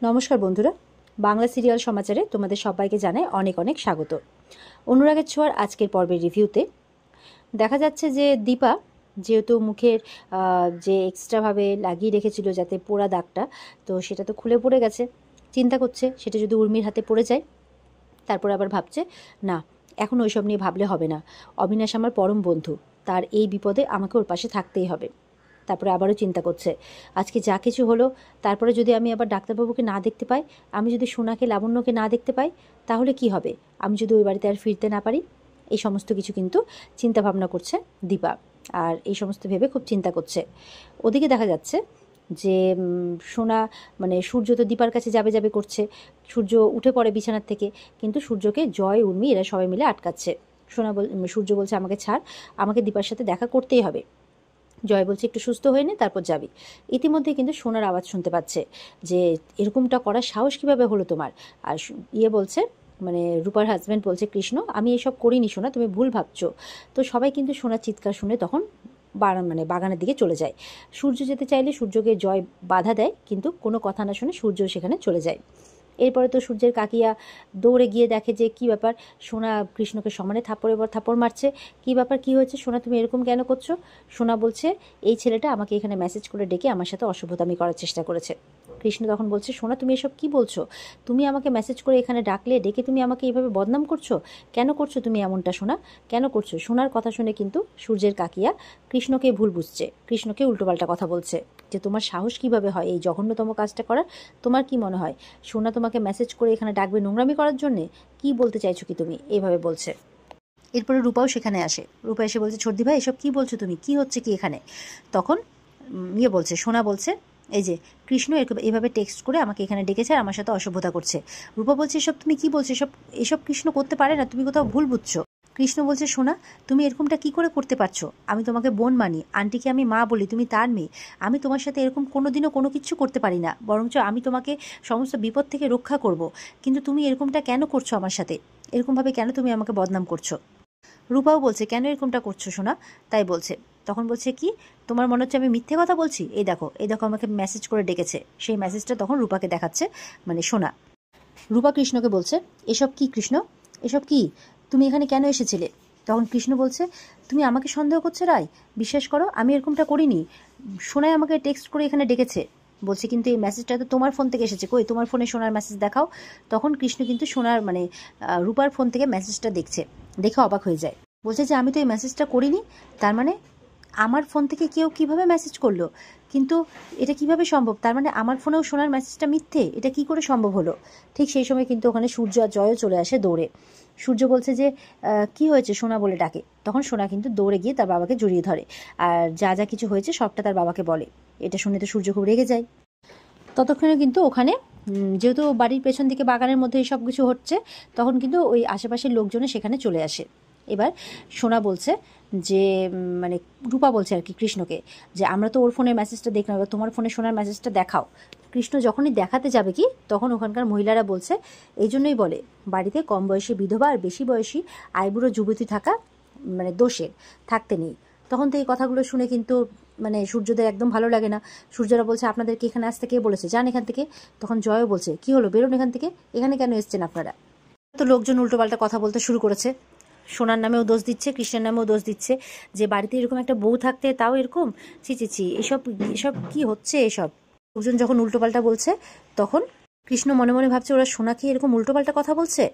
নমস্কার বন্ধুরা, বাংলা সিরিয়াল সমাচারে তোমাদের সবাইকে জানাই অনেক অনেক স্বাগত। অনুরাগের ছোঁয়ার আজকের পর্বের রিভিউতে দেখা যাচ্ছে যে দীপা যেহেতু মুখের যে এক্সট্রাভাবে লাগিয়ে রেখেছিল যাতে পোড়া দাগটা, তো সেটা তো খুলে পড়ে গেছে। চিন্তা করছে সেটা যদি উর্মির হাতে পড়ে যায়। তারপর আবার ভাবছে না, এখন ওইসব নিয়ে ভাবলে হবে না। অবিনাশ আমার পরম বন্ধু, তার এই বিপদে আমাকে ওর পাশে থাকতেই হবে। তারপরে আবারও চিন্তা করছে আজকে যা কিছু হলো, তারপরে যদি আমি আবার ডাক্তারবাবুকে না দেখতে পাই, আমি যদি সোনাকে লাবণ্যকে না দেখতে পাই, তাহলে কি হবে? আমি যদি ওই বাড়িতে আর ফিরতে না পারি। এই সমস্ত কিছু কিন্তু চিন্তা ভাবনা করছে দীপা, আর এই সমস্ত ভেবে খুব চিন্তা করছে। ওদিকে দেখা যাচ্ছে যে সোনা মানে সূর্য তো দীপার কাছে যাবে যাবে করছে। সূর্য উঠে পড়ে বিছানার থেকে, কিন্তু সূর্যকে জয় উর্মি এরা সবাই মিলে আটকাচ্ছে। সূর্য বলছে আমাকে ছাড়, আমাকে দীপার সাথে দেখা করতেই হবে। জয় বলছে একটু সুস্থ হয়ে নে তারপর যাবি। ইতিমধ্যে কিন্তু সোনার আওয়াজ শুনতে পাচ্ছে যে এরকমটা করার সাহস কিভাবে হলো তোমার। আর বলছে মানে রূপার হাজব্যান্ড বলছে কৃষ্ণ, আমি এসব করিনি সোনা, তুমি ভুল ভাবছো। তো সবাই কিন্তু সোনার চিৎকার শুনে তখন বাগানের দিকে চলে যায়। সূর্য যেতে চাইলে সূর্যকে জয় বাধা দেয়, কিন্তু কোনো কথা না শুনে সূর্য সেখানে চলে যায়। এরপরে তো সূর্যের কাকিয়া দৌড়ে গিয়ে দেখে যে কি ব্যাপার, সোনা কৃষ্ণকে সমানে থাপ্পড়ের পর থাপ্পড় মারছে। কি ব্যাপার, কি হয়েছে সোনা, তুমি এরকম কেন করছো? সোনা বলছে এই ছেলেটা আমাকে এখানে মেসেজ করে ডেকে আমার সাথে অসভ্যতামি করার চেষ্টা করেছে। কৃষ্ণ তখন বলছে সোনা তুমি এসব কি বলছো? তুমি আমাকে মেসেজ করে এখানে ডাকলে, ডেকে তুমি আমাকে এইভাবে বদনাম করছো? কেন করছো তুমি এমনটা সোনা, কেন করছো? সোনার কথা শুনে কিন্তু সূর্যের কাকিয়া কৃষ্ণকে ভুল বুঝছে, কৃষ্ণকে উল্টোপাল্টা কথা বলছে যে তোমার সাহস কিভাবে হয় এই জঘন্যতম কাজটা করার? তোমার কি মনে হয় সোনা তোমাকে মেসেজ করে এখানে ডাকবে নোংরামি করার জন্যে? কি বলতে চাইছো কি তুমি? এইভাবে বলছে। এরপরে রূপাও সেখানে আসে। রূপা এসে বলছে ছোটদি ভাই এসব কি বলছো তুমি, কি হচ্ছে কি এখানে? তখন বলছে সোনা বলছে এই যে কৃষ্ণ এভাবে টেক্সট করে আমাকে এখানে ডেকেছে আর আমার সাথে অসভ্যতা করছে। রূপা বলছে এসব তুমি কি বলছো, এসব এসব কৃষ্ণ করতে পারে না, তুমি কোথাও ভুল বুঝছো। কৃষ্ণ বলছে সোনা তুমি এরকমটা কি করে করতে পারছো? আমি তোমাকে বোন মানি, আন্টিকে আমি মা বলি, তুমি তার মেয়ে। আমি তোমার সাথে এরকম কোনোদিনও কোনো কিছু করতে পারি না, বরঞ্চ আমি তোমাকে সমস্ত বিপদ থেকে রক্ষা করব। কিন্তু তুমি এরকমটা কেন করছো আমার সাথে? এরকমভাবে কেন তুমি আমাকে বদনাম করছো? রূপাও বলছে কেন এরকমটা করছো সোনা? তাই বলছে। তখন বলছে কি তোমার মনে হচ্ছে আমি মিথ্যে কথা বলছি? এই দেখো আমাকে মেসেজ করে ডেকেছে। সেই মেসেজটা তখন রূপাকে দেখাচ্ছে মানে সোনা। রূপা কৃষ্ণকে বলছে এসব কি কৃষ্ণ, এসব কি, তুমি এখানে কেন এসেছিলে? তখন কৃষ্ণ বলছে তুমি আমাকে সন্দেহ করছো রায়, বিশ্বাস করো আমি এরকমটা করিনি। সোনাই আমাকে টেক্সট করে এখানে ডেকেছে। বলছে কিন্তু এই মেসেজটা তো তোমার ফোন থেকে এসেছে, কই তোমার ফোনে সোনার মেসেজ দেখাও। তখন কৃষ্ণ কিন্তু সোনার রূপার ফোন থেকে মেসেজটা দেখছে, দেখে অবাক হয়ে যায়। বলছে যে আমি তো এই মেসেজটা করিনি, তার মানে আমার ফোন থেকে কেউ কিভাবে মেসেজ করলো? কিন্তু এটা কিভাবে সম্ভব? তার মানে আমার ফোনেও সোনার মেসেজটা মিথ্যে, এটা কি করে সম্ভব হলো? ঠিক সেই সময় কিন্তু ওখানে সূর্য আর জয়ও চলে আসে দৌড়ে। সূর্য বলছে যে কি হয়েছে সোনা বলে ডাকে। তখন সোনা কিন্তু দৌড়ে গিয়ে তার বাবাকে জড়িয়ে ধরে আর যা যা কিছু হয়েছে সবটা তার বাবাকে বলে। এটা শুনে তো সূর্য খুব রেগে যায়। ততক্ষণে কিন্তু ওখানে যেহেতু বাড়ির পেছন দিকে বাগানের মধ্যে সব কিছু হচ্ছে, তখন কিন্তু ওই আশেপাশের লোকজনে সেখানে চলে আসে। এবার সোনা বলছে যে রূপা বলছে আর কি কৃষ্ণকে যে আমরা তো ওর ফোনের মেসেজটা দেখলাম, এবার তোমার ফোনে সোনার মেসেজটা দেখাও। কৃষ্ণ যখনই দেখাতে যাবে কি তখন ওখানকার মহিলারা বলছে এই জন্যই বলে বাড়িতে কম বয়সী বিধবা আর বেশি বয়সী আইবুড়ো যুবতী থাকা দোষের, থাকতে নেই। তখন তো এই কথাগুলো শুনে কিন্তু সূর্যদের একদম ভালো লাগে না। সূর্যরা বলছে আপনাদেরকে এখানে আসতে কে বলেছে, যান এখান থেকে। তখন জয়ও বলছে কি হলো, বেরোন এখান থেকে, এখানে কেন এসছেন আপনারা? তো লোকজন উল্টোপাল্টা কথা বলতে শুরু করেছে। সোনার নামেও দোষ দিচ্ছে, কৃষ্ণের নামেও দোষ দিচ্ছে যে বাড়িতে এরকম একটা বউ থাকতে তাও এরকম, ছি ছি ছি, এসব এসব কি হচ্ছে এসব। লোকজন যখন উল্টোপাল্টা বলছে তখন কৃষ্ণ মনে মনে ভাবছে ওরা সোনাকে এরকম উল্টোপাল্টা কথা বলছে।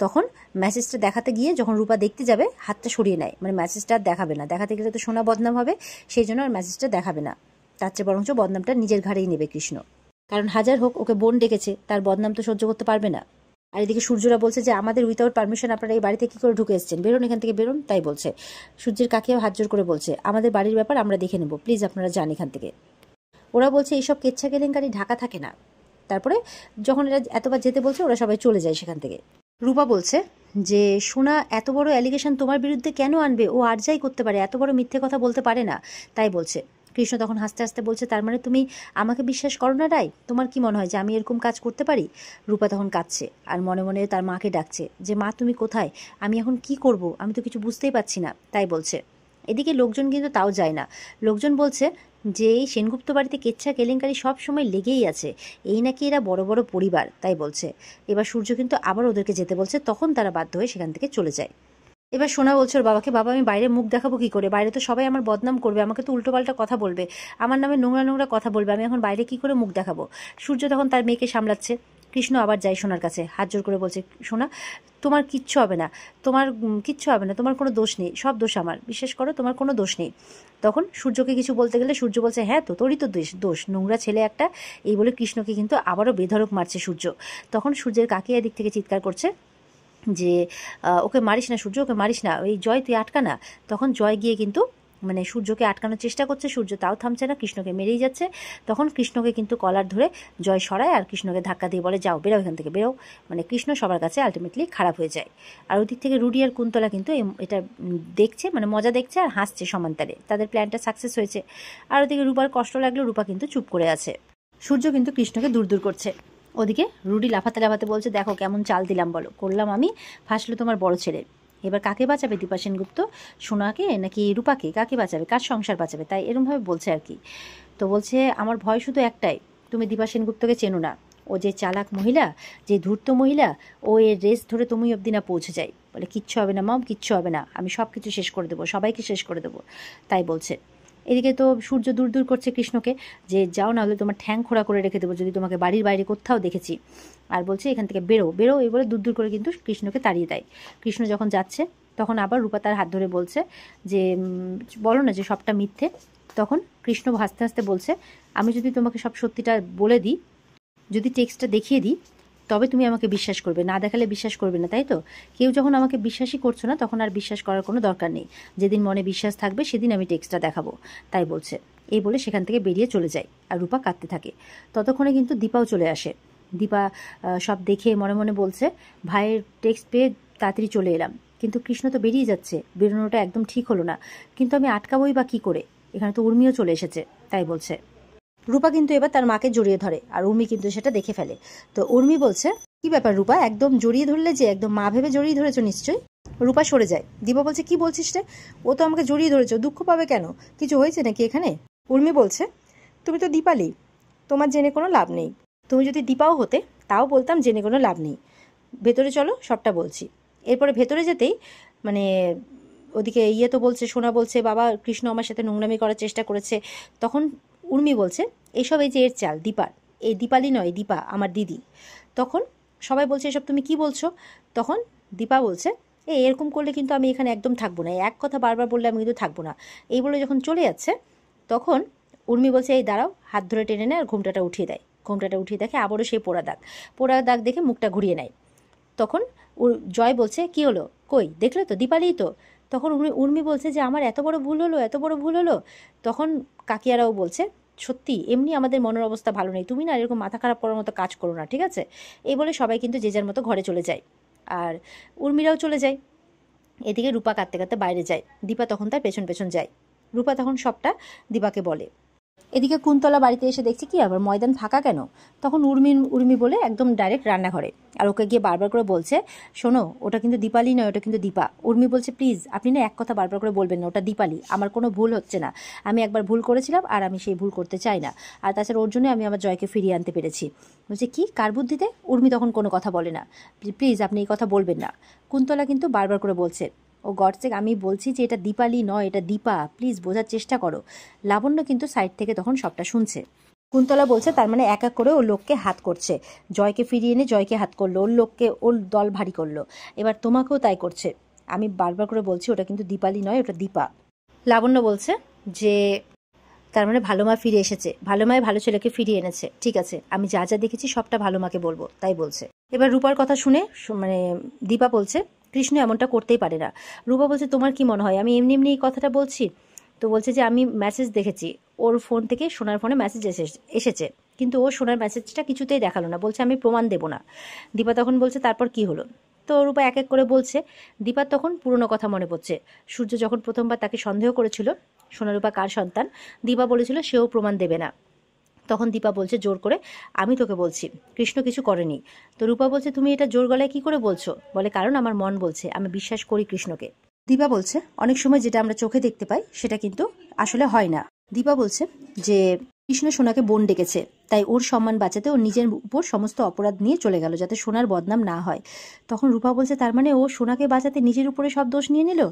তখন মেসেজটা দেখাতে গিয়ে যখন রূপা দেখতে যাবে হাতটা সরিয়ে নেয়, মেসেজটা আর দেখাবে না, দেখাতে গেলে তো সোনা বদনাম হবে, সেই জন্য আর মেসেজটা দেখাবে না। তার চেয়ে বরঞ্চ বদনামটা নিজের ঘাড়েই নেবে কৃষ্ণ, কারণ হাজার হোক ওকে বোন ডেকেছে, তার বদনাম তো সহ্য করতে পারবে না। আর এদিকে সূর্যরা বলছে যে আমাদের উইথাউট পারমিশন আপনারা এই বাড়িতে কি করে ঢুকে এসেছেন, বেরোন এখান থেকে বেরোন। তাই বলছে। সূর্যের কাকিয়াও হাত জোর করে বলছে আমাদের বাড়ির ব্যাপার আমরা দেখে নেব, প্লিজ আপনারা যান এখান থেকে। ওরা বলছে এইসব কেচ্ছা কেলেঙ্কারি ঢাকা থাকে না। তারপরে যখন এরা এতবার যেতে বলছে ওরা সবাই চলে যায় সেখান থেকে। রূপা বলছে যে সোনা এত বড় অ্যালিগেশন তোমার বিরুদ্ধে কেন আনবে, ও আর যাই করতে পারে, এত বড় মিথ্যে কথা বলতে পারে না। তাই বলছে। কৃষ্ণ তখন হাসতে হাসতে বলছে তার মানে তুমি আমাকে বিশ্বাস করো না রাই, তোমার কি মনে হয় যে আমি এরকম কাজ করতে পারি? রূপা তখন কাঁদছে আর মনে মনে তার মাকে ডাকছে যে মা তুমি কোথায়, আমি এখন কি করব, আমি তো কিছু বুঝতেই পারছি না। তাই বলছে। এদিকে লোকজন কিন্তু তাও যায় না। লোকজন বলছে যে এই সেনগুপ্ত বাড়িতে কেচ্ছা কেলেঙ্কারি সব সময় লেগেই আছে, এই নাকি এরা বড় বড় পরিবার, তাই বলছে। এবার সূর্য কিন্তু আবার ওদেরকে যেতে বলছে, তখন তারা বাধ্য হয়ে সেখান থেকে চলে যায়। এবার সোনা বলছে ওর বাবাকে, বাবা আমি বাইরে মুখ দেখাবো কি করে, বাইরে তো সবাই আমার বদনাম করবে, আমাকে তো উল্টোপাল্টা কথা বলবে, আমার নামে নোংরা নোংরা কথা বলবে, আমি এখন বাইরে কি করে মুখ দেখাবো। সূর্য তখন তার মেয়েকে সামলাচ্ছে। কৃষ্ণ আবার যায় সোনার কাছে, হাত জোর করে বলছে, সোনা তোমার কিচ্ছু হবে না, তোমার কিচ্ছু হবে না, তোমার কোনো দোষ নেই, সব দোষ আমার, বিশ্বাস করো তোমার কোনো দোষ নেই। তখন সূর্যকে কিছু বলতে গেলে সূর্য বলছে, হ্যাঁ তো তোরই তো দোষ, নোংরা ছেলে একটা, এই বলে কৃষ্ণকে কিন্তু আবারও বেধড়ক মারছে সূর্য। তখন সূর্যের কাকি এদিক থেকে চিৎকার করছে যে ওকে মারিস না সূর্য, ওকে মারিস না, ওই জয় তুই আটকা না। তখন জয় গিয়ে কিন্তু মানে সূর্যকে আটকানোর চেষ্টা করছে, সূর্য তাও থামছে না, কৃষ্ণকে মেরেই যাচ্ছে। তখন কৃষ্ণকে কিন্তু কলার ধরে জয় সরায় আর কৃষ্ণকে ধাক্কা দিয়ে বলে, যাও বেরো এখান থেকে, বেরো। মানে কৃষ্ণ সবার কাছে আলটিমেটলি খারাপ হয়ে যায়। আর ওদিক থেকে রুডি আর কুন্তলা কিন্তু এটা দেখছে, মানে মজা দেখছে আর হাসছে সমান্তারে, তাদের প্ল্যানটা সাকসেস হয়েছে। আর ওদিকে রূপার কষ্ট লাগলো, রূপা কিন্তু চুপ করে আছে। সূর্য কিন্তু কৃষ্ণকে দূর দূর করছে। ওদিকে রুডি লাফাতে লাফাতে বলছে, দেখো কেমন চাল দিলাম বলো, করলাম আমি, ফাঁসলো তোমার বড় ছেলে। এবার কাকে বাঁচাবে দীপা সেনগুপ্ত, সোনাকে নাকি রূপাকে, কাকে বাঁচাবে, কার সংসার বাঁচাবে, তাই এরমভাবে বলছে আর কি। তো বলছে আমার ভয় শুধু একটাই, তুমি দীপা সেনগুপ্তকে চেনো না, ও যে চালাক মহিলা, যে ধূর্ত মহিলা, ও এর রেস ধরে তুমি অবধি না পৌঁছে যায়। বলে কিচ্ছু হবে না মম, কিচ্ছু হবে না, আমি সব কিছু শেষ করে দেবো, সবাইকে শেষ করে দেবো, তাই বলছে। এদিকে তো সূর্য দূর দূর করছে কৃষ্ণকে, যে যাও না হলে তোমার ঠ্যাং খোড়া করে রেখে দেবো যদি তোমাকে বাড়ির বাইরে কোথাও দেখেছি। আর বলছে এখান থেকে বেরো বেরো, এই বলে দূর দূর করে কিন্তু কৃষ্ণকে তাড়িয়ে দেয়। কৃষ্ণ যখন যাচ্ছে তখন আবার রূপা তার হাত ধরে বলছে যে বলো না যে সবটা মিথ্যে। তখন কৃষ্ণ হাসতে হাসতে বলছে, আমি যদি তোমাকে সব সত্যিটা বলে দিই, যদি টেক্সটটা দেখিয়ে দিই, তবে তুমি আমাকে বিশ্বাস করবে, না দেখালে বিশ্বাস করবে না, তাই তো? কেউ যখন আমাকে বিশ্বাসই করছো না, তখন আর বিশ্বাস করার কোনো দরকার নেই, যেদিন মনে বিশ্বাস থাকবে সেদিন আমি টেক্সটটা দেখাবো, তাই বলছে। এই বলে সেখান থেকে বেরিয়ে চলে যায় আর রূপা কাঁদতে থাকে। ততক্ষণে কিন্তু দীপাও চলে আসে। দীপা সব দেখে মনে মনে বলছে, ভাইয়ের টেক্সট পেয়ে তাড়াতাড়ি চলে এলাম, কিন্তু কৃষ্ণ তো বেরিয়ে যাচ্ছে, বেরোনোটা একদম ঠিক হলো না, কিন্তু আমি আটকাবোই বা কী করে, এখানে তো উর্মিও চলে এসেছে, তাই বলছে। রূপা কিন্তু এবার তার মাকে জড়িয়ে ধরে আর উর্মি কিন্তু সেটা দেখে ফেলে। তো উর্মি বলছে, কি ব্যাপার রূপা, একদম জড়িয়ে ধরলে যে, একদম মা ভেবে জড়িয়ে ধরেছো নিশ্চয়ই। রূপা সরে যায়। দীপা বলছে, কি বলছিস রে, ও তো আমাকে জড়িয়ে ধরেছো, দুঃখ পাবে কেন, কিছু হয়েছে নাকি এখানে? উর্মি বলছে, তুমি তো দীপালি, তোমার জেনে কোনো লাভ নেই, তুমি যদি দীপাও হতে তাও বলতাম জেনে কোনো লাভ নেই, ভেতরে চলো সবটা বলছি। এরপরে ভেতরে যেতেই মানে ওদিকে ইয়ে তো বলছে, সোনা বলছে, বাবা কৃষ্ণ আমার সাথে নোংরামি করার চেষ্টা করেছে। তখন উর্মি বলছে, এইসব এই যে এর চাল, দীপার, এই দীপালি নয়, দীপা আমার দিদি। তখন সবাই বলছে, এসব তুমি কি বলছো? তখন দীপা বলছে, এরকম করলে কিন্তু আমি এখানে একদম থাকবো না, এক কথা বারবার বললে আমি কিন্তু থাকবো না। এই বলে যখন চলে যাচ্ছে, তখন উর্মি বলছে, এই দাঁড়াও, হাত ধরে টেনে নেয় আর ঘোমটাটা উঠিয়ে দেয়। ঘোমটাটা উঠিয়ে দেখে আবারও সেই পোড়া দাগ দেখে মুখটা ঘুরিয়ে নেয়। তখন জয় বলছে, কি হলো, কই দেখলে তো, দীপালিই তো। তখন উর্মি বলছে যে আমার এত বড় ভুল হলো, এত বড় ভুল হলো। তখন কাকিয়ারাও বলছে, সত্যি এমনি আমাদের মনের অবস্থা ভালো নেই, তুমি না এরকম মাথা খারাপ করার মতো কাজ করো না, ঠিক আছে? এই বলে সবাই কিন্তু যে যার মতো ঘরে চলে যায় আর উর্মিরাও চলে যায়। এদিকে রূপা কাঁদতে কাঁদতে বাইরে যায়, দীপা তখন তার পেছন পেছন যায়। রূপা তখন সবটা দীপাকে বলে। এদিকে কুন্তলা বাড়িতে এসে দেখছে, কি আবার ময়দান ফাঁকা কেন? তখন উর্মি বলে একদম ডাইরেক্ট রান্নাঘরে, আর ওকে গিয়ে বারবার করে বলছে, শোনো ওটা কিন্তু দীপালি নয়, ওটা কিন্তু দীপা। উর্মি বলছে, প্লিজ আপনি না এক কথা বারবার করে বলবেন না, ওটা দীপালি, আমার কোনো ভুল হচ্ছে না, আমি একবার ভুল করেছিলাম আর আমি সেই ভুল করতে চাই না, আর তাছাড়া ওর জন্য আমি আমার জয়কে ফিরিয়ে আনতে পেরেছি। বলছে, কি কার বুদ্ধিতে? উর্মি তখন কোনো কথা বলে না, প্লিজ আপনি এই কথা বলবেন না। কুন্তলা কিন্তু বারবার করে বলছে, ও গডসেক আমি বলছি যে এটা দীপালি নয়, এটা দীপা, প্লিজ বোঝার চেষ্টা করো। লাবণ্য কিন্তু সাইড থেকে তখন সবটা শুনছে। কুন্তলা বলছে, তার মানে এক এক করে ওর লোককে হাত করছে, জয়কে ফিরিয়ে এনে জয়কে হাত করলো, ওর লোককে ওর দল ভারী করলো, এবার তোমাকেও তাই করছে। আমি বারবার করে বলছি ওটা কিন্তু দীপালি নয়, ওটা দীপা। লাবণ্য বলছে যে তার মানে ভালো মা ফিরে এসেছে, ভালো মায় ভালো ছেলেকে ফিরিয়ে এনেছে, ঠিক আছে, আমি যা যা দেখেছি সবটা ভালো মাকে বলবো, তাই বলছে। এবার রূপার কথা শুনে মানে দীপা বলছে, কৃষ্ণ এমনটা করতেই পারে না। রূপা বলছে, তোমার কি মনে হয় আমি এমনি এমনি এই কথাটা বলছি? তো বলছে যে আমি মেসেজ দেখেছি, ওর ফোন থেকে সোনার ফোনে মেসেজ এসেছে, কিন্তু ও সোনার মেসেজটা কিছুতেই দেখালো না, বলছে আমি প্রমাণ দেবো না। দীপা তখন বলছে, তারপর কি হলো? তো রূপা এক এক করে বলছে। দীপার তখন পুরনো কথা মনে পড়ছে, সূর্য যখন প্রথমবার তাকে সন্দেহ করেছিল সোনারূপা কার সন্তান, দীপা বলেছিল সেও প্রমাণ দেবে না। তখন দীপা বলছে জোর করে, আমি তোকে বলছি কৃষ্ণ কিছু করেনি। তো রূপা বলছে, তুমি এটা জোর গলায় কি করে বলছো? বলে, কারণ আমার মন বলছে, আমি বিশ্বাস করি কৃষ্ণকে। দীপা বলছে, অনেক সময় যেটা আমরা চোখে দেখতে পাই সেটা কিন্তু আসলে হয় না। দীপা বলছে যে কৃষ্ণ সোনাকে বোন ডেকেছে, তাই ওর সম্মান বাঁচাতে ওর নিজের উপর সমস্ত অপরাধ নিয়ে চলে গেল যাতে সোনার বদনাম না হয়। তখন রূপা বলছে তার মানে ও সোনাকে বাঁচাতে নিজের উপরে সব দোষ নিয়ে নিল।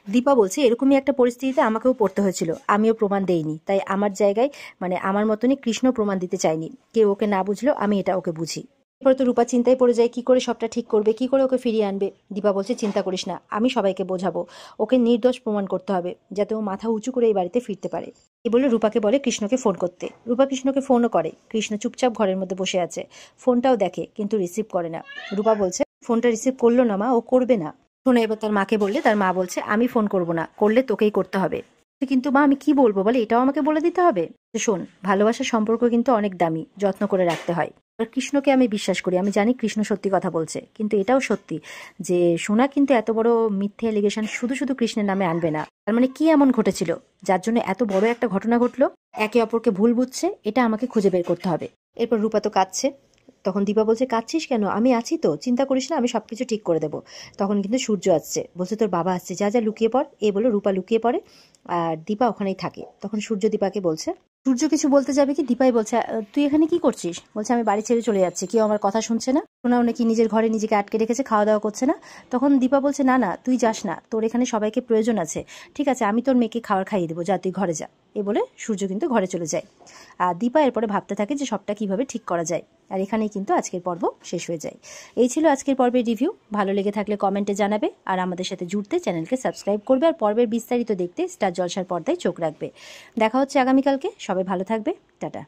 দীপা বলছে এরকমই একটা পরিস্থিতিতে আমাকেও পড়তে হয়েছিল, আমিও প্রমাণ দেইনি, তাই আমার জায়গায় মানে আমার মতনই কৃষ্ণ প্রমাণ দিতে চাইনি। কেউ ওকে না বুঝলেও আমি এটা ওকে বুঝি। এরপরে তো রূপা চিন্তায় পড়ে যায় কি করে সবটা ঠিক করবে, কি করে ওকে ফিরিয়ে আনবে। দীপা বলছে চিন্তা করিস না, আমি সবাইকে বোঝাবো, ওকে নির্দোষ প্রমাণ করতে হবে যাতে ও মাথা উঁচু করে এই বাড়িতে ফিরতে পারে। এই বলে রূপাকে বলে কৃষ্ণকে ফোন করতে। রূপা কৃষ্ণকে ফোনও করে। কৃষ্ণ চুপচাপ ঘরের মধ্যে বসে আছে, ফোনটাও দেখে কিন্তু রিসিভ করে না। রূপা বলছে ফোনটা রিসিভ করলো না মা, ও করবে না। শোনো, এবার তার মাকে বললে তার মা বলছে আমি ফোন করব না, করলে তোকেই করতে হবে। কিন্তু মা আমি কি বলবো বলে, এটাও আমাকে বলে দিতে হবে? শোন, ভালোবাসার সম্পর্ক কিন্তু অনেক দামি, যত্ন করে রাখতে হয়। আর কৃষ্ণকে আমি বিশ্বাস করি, আমি জানি কৃষ্ণ সত্যি কথা বলছে, কিন্তু এটাও সত্যি যে সোনা কিন্তু এত বড় মিথ্যে অ্যালিগেশন শুধু শুধু কৃষ্ণের নামে আনবে না। তার মানে কি এমন ঘটেছিল যার জন্য এত বড় একটা ঘটনা ঘটলো? একে অপরকে ভুল বুঝছে, এটা আমাকে খুঁজে বের করতে হবে। এরপর রূপা তো কাঁদছে। তখন দীপা বলছে কাঁদছিস কেন, আমি আছি তো, চিন্তা করিস না, আমি সবকিছু ঠিক করে দেবো। তখন কিন্তু সূর্য আসছে, বলছে তোর বাবা আসছে, যা যা লুকিয়ে পড়। এ বলে রূপা লুকিয়ে পড়ে আর দীপা ওখানেই থাকে। তখন সূর্য দীপাকে বলছে, সূর্য কিছু বলতে যাবে কি দীপাই বলছে তুই এখানে কি করছিস? বলছে আমি বাড়ি ছেড়ে চলে যাচ্ছি, কেউ আমার কথা শুনছে না, শোনাও নাকি নিজের ঘরে নিজেকে আটকে রেখেছে, খাওয়া দাওয়া করছে না। তখন দীপা বলছে না না, তুই যাস না, তোর এখানে সবাইকে প্রয়োজন আছে। ঠিক আছে, আমি তোর মেয়েকে খাবার খাইয়ে দেবো, যা তুই ঘরে যা। এ বলে সূর্য কিন্তু ঘরে চলে যায়। আর দীপা এরপরে ভাবতে থাকে যে সবটা কিভাবে ঠিক করা যায়। আর এখানেই কিন্তু আজকের পর্ব শেষ হয়ে যায়। এই ছিল আজকের পর্বের রিভিউ। ভালো লেগে থাকলে কমেন্টে জানাবে, আর আমাদের সাথে জুড়তে চ্যানেলকে সাবস্ক্রাইব করবে, আর পর্বের বিস্তারিত দেখতে স্টার জলসার পর্দায় চোখ রাখবে। দেখা হচ্ছে আগামীকালকে। সবাই ভালো থাকবে। টাটা।